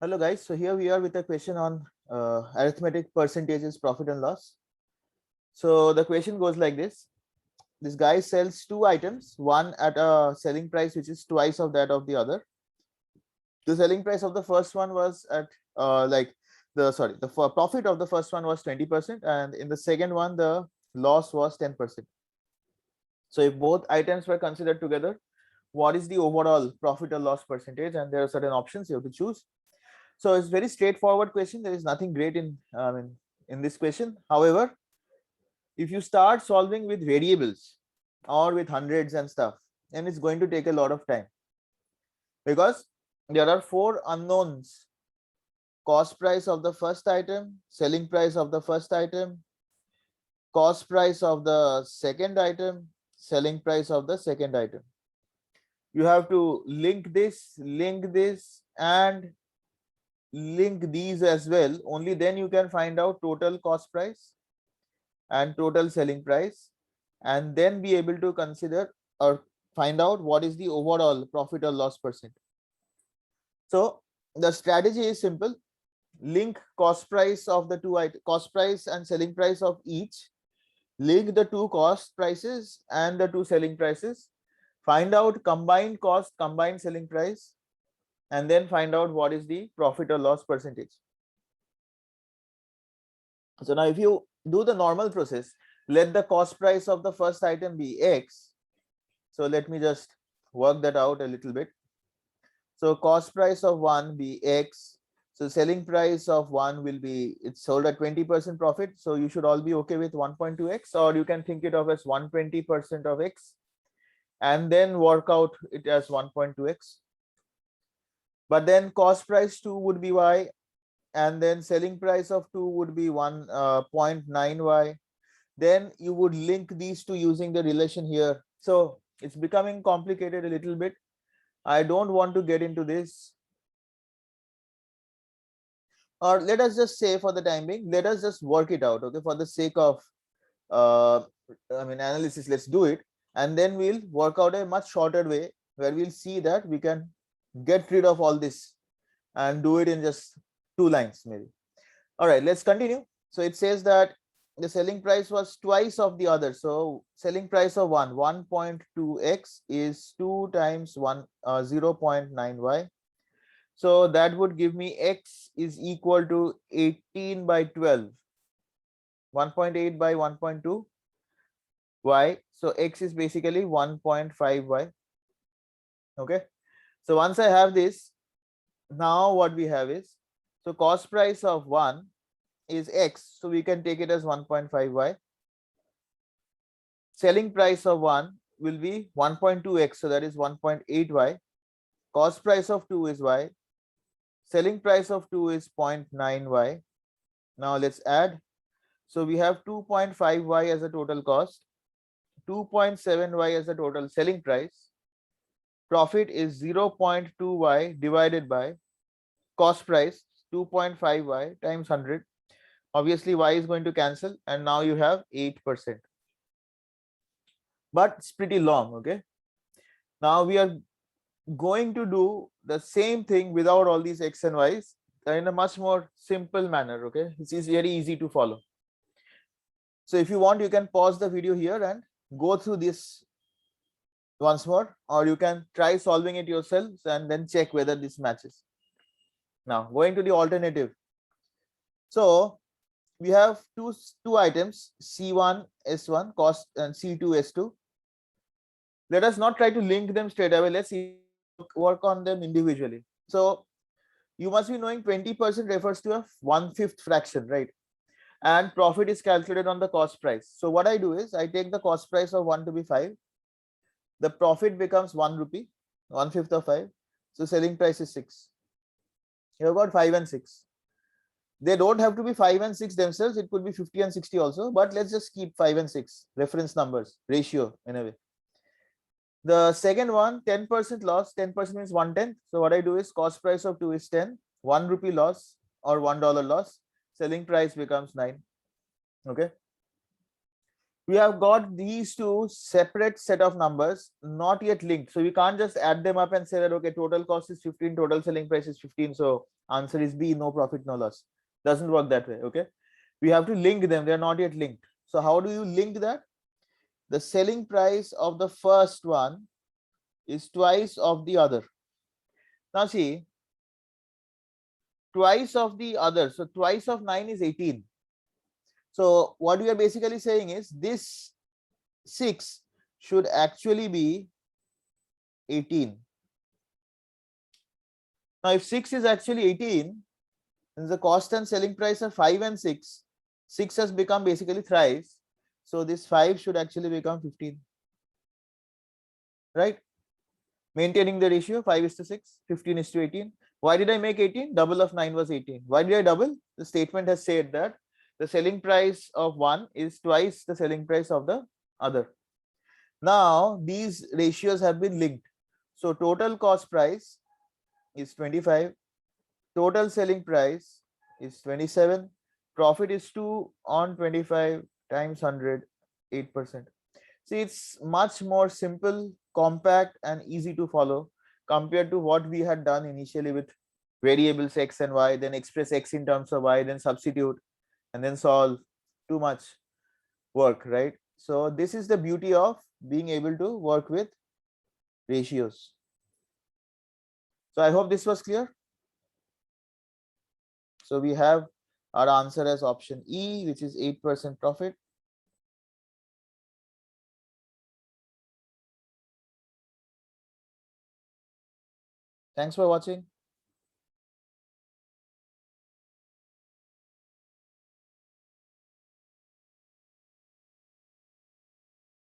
Hello guys, so here we are with a question on arithmetic percentages profit and loss. So the question goes like this. This guy sells two items, one at a selling price which is twice of that of the other. The selling price of the first one was at like the profit of the first one was 20%, and in the second one the loss was 10%. So if both items were considered together, what is the overall profit or loss percentage? And there are certain options you have to choose. So it's very straightforward question. There is nothing great in this question. However, if you start solving with variables or with hundreds and stuff, then it's going to take a lot of time, because there are four unknowns: cost price of the first item, selling price of the first item, cost price of the second item, selling price of the second item. You have to link this, and link these as well. Only then you can find out total cost price and total selling price, and then be able to consider or find out what is the overall profit or loss percent. So the strategy is simple: link cost price of the two items, cost price and selling price of each, link the two cost prices and the two selling prices, find out combined cost, combined selling price, and then find out what is the profit or loss percentage. So now if you do the normal process, let the cost price of the first item be X. So let me just work that out a little bit. So cost price of one be X. So selling price of one will be, it's sold at 20% profit. So you should all be okay with 1.2x, or you can think it of as 120% of X and then work out it as 1.2x. But then cost price 2 would be Y, and then selling price of 2 would be 1.9y. Then you would link these two using the relation here. So it's becoming complicated a little bit. I don't want to get into this. Or let us just say, for the time being, let us just work it out. Okay, for the sake of analysis, let's do it, and then we'll work out a much shorter way where we'll see that we can get rid of all this and do it in just 2 lines maybe. All right, let's continue. So it says that the selling price was twice of the other. So selling price of 1.2x is 2 times 0.9y. So that would give me x is equal to 18 by 12, 1.8 by 1.2 y. So x is basically 1.5y. Okay. So once I have this, now what we have is, so cost price of 1 is x, so we can take it as 1.5y. Selling price of 1 will be 1.2x, so that is 1.8y. Cost price of 2 is y. Selling price of 2 is 0.9y. Now let's add. So we have 2.5y as a total cost, 2.7y as a total selling price. Profit is 0.2y divided by cost price 2.5y times 100. Obviously y is going to cancel, and now you have 8%. But it's pretty long. Okay, now we are going to do the same thing without all these x and y's in a much more simple manner. Okay, it's very easy to follow. So if you want, you can pause the video here and go through this once more, or you can try solving it yourselves and then check whether this matches. Now going to the alternative. So we have two items, C1 S1 cost and C2 S2. Let us not try to link them straight away. Let's work on them individually. So you must be knowing 20% refers to a 1/5 fraction, right? And profit is calculated on the cost price. So what I do is I take the cost price of 1 to be 5. The profit becomes 1 rupee, 1/5 of 5. So selling price is 6. You've got 5 and 6. They don't have to be 5 and 6 themselves. It could be 50 and 60 also, but let's just keep 5 and 6 reference numbers, ratio in a way. The second one, 10% loss, 10% means 1/10. So what I do is cost price of 2 is 10, 1 rupee loss or $1 loss. Selling price becomes 9. Okay. we have got these two separate set of numbers not yet linked. So we can't just add them up and say that, okay, total cost is 15, total selling price is 15. So answer is B, no profit, no loss. Doesn't work that way. Okay. We have to link them. They are not yet linked. So how do you link that? The selling price of the first one is twice of the other. Now see, twice of the other. So twice of 9 is 18. So what we are basically saying is this 6 should actually be 18. Now if 6 is actually 18, then the cost and selling price are 5 and 6. 6 has become basically thrice. So this 5 should actually become 15. Right? Maintaining the ratio 5 is to 6, 15 is to 18. Why did I make 18? Double of 9 was 18. Why did I double? The statement has said that the selling price of one is twice the selling price of the other. Now these ratios have been linked. So total cost price is 25, total selling price is 27, profit is 2 on 25 times 100, 8%. See, it's much more simple, compact, and easy to follow compared to what we had done initially with variables x and y, then express x in terms of y, then substitute, and then solve. Too much work, right? So this is the beauty of being able to work with ratios. So I hope this was clear. So we have our answer as option E, which is 8% profit. Thanks for watching.